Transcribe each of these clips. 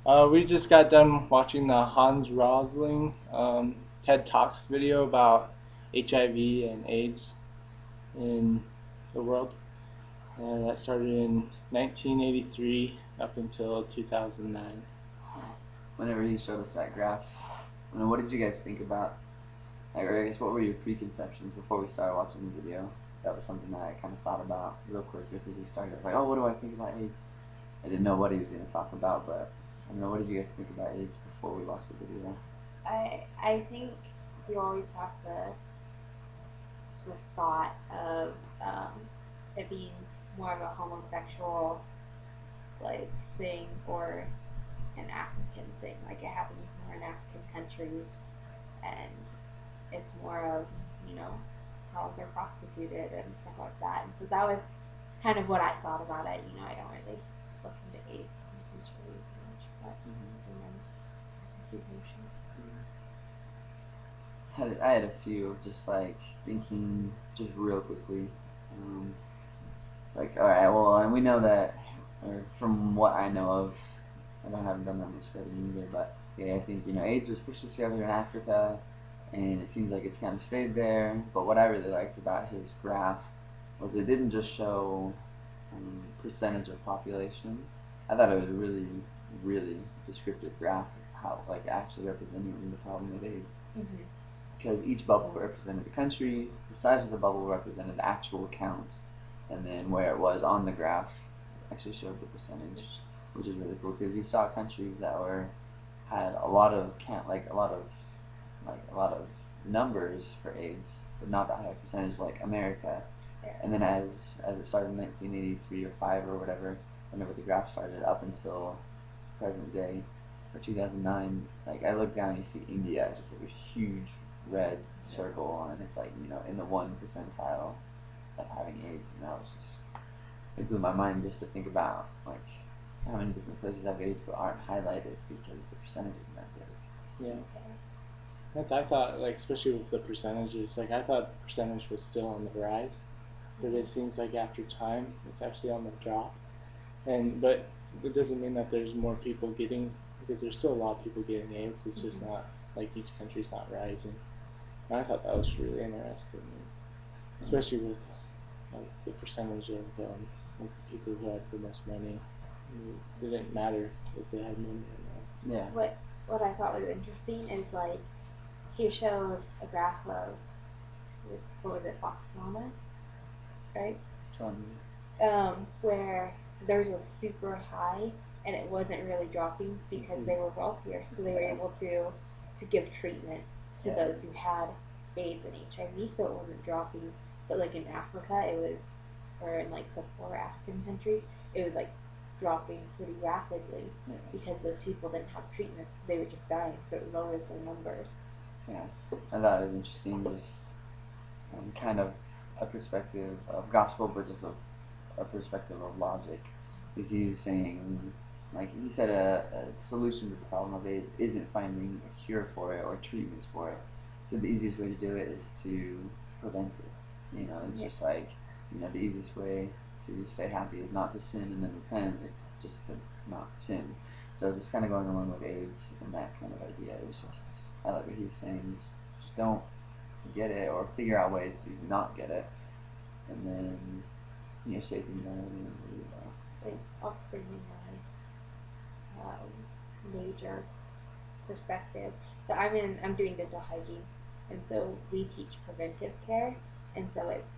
We just got done watching the Hans Rosling TED Talks video about HIV and AIDS in the world. And that started in 1983 up until 2009. Whenever he showed us that graph, what did you guys think about? Or I guess what were your preconceptions before we started watching the video? That was something that I kind of thought about real quick just as he started. I was like, oh, what do I think about AIDS? I didn't know what he was going to talk about, but I don't know. What did you guys think about AIDS before we watched the video? I think you always have the thought of it being more of a homosexual like thing or an African thing. Like it happens more in African countries, and it's more of girls are prostituted and stuff like that. And so that was kind of what I thought about it. I don't really look into AIDS usually too much, but so then I can see emotions. I had a few of just like thinking just real quickly. It's like, all right, well, and we know that, or from what I know of, I haven't done that much studying either, but yeah, I think AIDS was first discovered in Africa, and it seems like it's kind of stayed there. But what I really liked about his graph was it didn't just show percentage of population. I thought it was a really, really descriptive graph of how like actually representing the problem of AIDS. Mm-hmm. Because each bubble represented the country, the size of the bubble represented the actual count, and then where it was on the graph actually showed the percentage, which is really cool because you saw countries that had a lot of a lot of numbers for AIDS, but not that high a percentage like America. And then as it started in 1983 or 5 or whatever, whenever the graph started up until present day or 2009, like I look down and you see India, it's just like this huge red circle, and it's like in the 1 percentile of having AIDS, and that was just it blew my mind just to think about like how many different places have AIDS but aren't highlighted because the percentage isn't that big. Yeah. I thought, like, especially with the percentages, like I thought the percentage was still on the rise, but it seems like after time it's actually on the drop. But it doesn't mean that there's more people getting, because there's still a lot of people getting AIDS. It's just not like each country's not rising. And I thought that was really interesting, especially with like the percentage of like the people who had the most money. It didn't matter if they had money or not. Yeah. What I thought was interesting is like he showed a graph of what was it, Botswana, right? Where theirs was super high and it wasn't really dropping because they were wealthier, so they were able to give treatment to those who had AIDS and HIV, so it wasn't dropping. But like in Africa, it was, or in like the poor African countries, it was like dropping pretty rapidly because those people didn't have treatments; they were just dying, so it lowers their numbers. Yeah, I thought it was interesting, just kind of a perspective of gospel, but just a perspective of logic. Is he was saying, like he said, a solution to the problem of AIDS isn't finding a cure for it or treatments for it. So the easiest way to do it is to prevent it. It's just like the easiest way to stay happy is not to sin and then repent. It's just to not sin. So just kind of going along with AIDS and that kind of idea is just, I like what he was saying. Just don't get it or figure out ways to not get it, and then shaping that and really well. So upbringing major perspective. So I'm doing dental hygiene, and so we teach preventive care, and so it's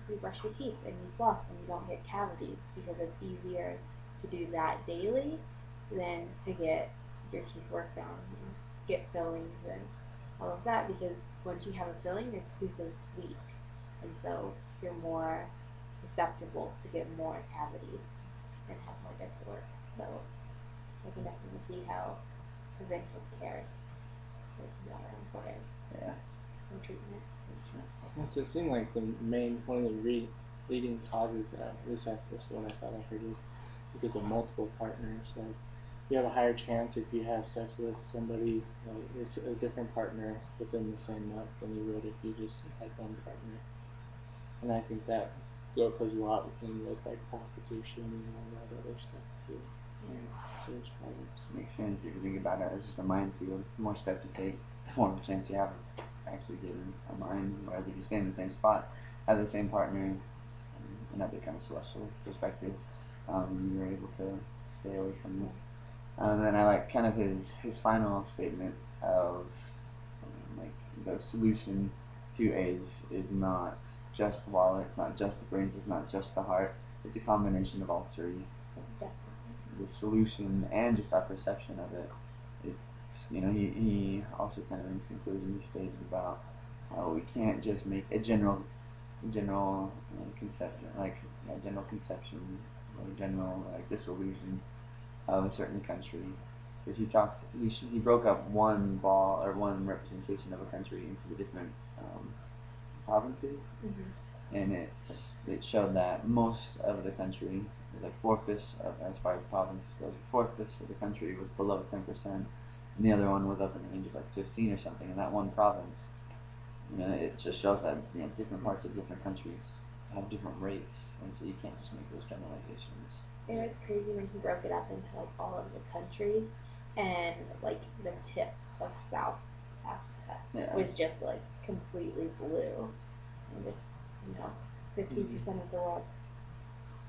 you brush your teeth and you floss and you don't get cavities because it's easier to do that daily than to get your teeth worked on, get fillings and all of that, because once you have a filling, your tooth is weak, and so you're more susceptible to get more cavities and have more dental work. So I can definitely see how preventive care is more important than treatment. So it seemed like one of the leading causes, at least this is what I thought I heard, is because of multiple partners. Like you have a higher chance if you have sex with somebody, it's a different partner within the same month than you would if you just had one partner. And I think that goes a lot with like prostitution and all that other stuff too. Serious problems. Makes sense if you think about it. It's just a minefield. The more steps you take, the more of a chance you have of actually getting a mine. Whereas if you stay in the same spot, have the same partner, another kind of celestial perspective, you're able to stay away from it. And then I like kind of his final statement of like the solution to AIDS is not just the wallet, it's not just the brains, it's not just the heart. It's a combination of all three. The solution and just our perception of it. It's he also kind of in his conclusion he stated about how we can't just make a general conception general conception or general like dissolution of a certain country, because he broke up one ball or one representation of a country into the different provinces, and it showed that most of the country was like 4/5 of, as far as provinces goes, 4/5 of the country was below 10%, and the other one was up in the range of like 15 or something in that one province. It just shows that different parts of different countries have different rates, and so you can't just make those generalizations. It was crazy when he broke it up into like all of the countries, and like the tip of South Africa was just like completely blue, and just 15% of the world's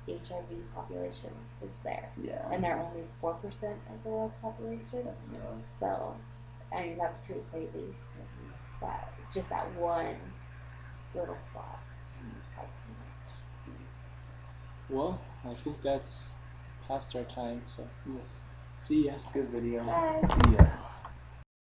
HIV population is there, and they're only 4% of the world's population. So, I mean that's pretty crazy. That just that one little spot had so much. Well, I think that's past our time, so see ya. Good video. Bye. See ya.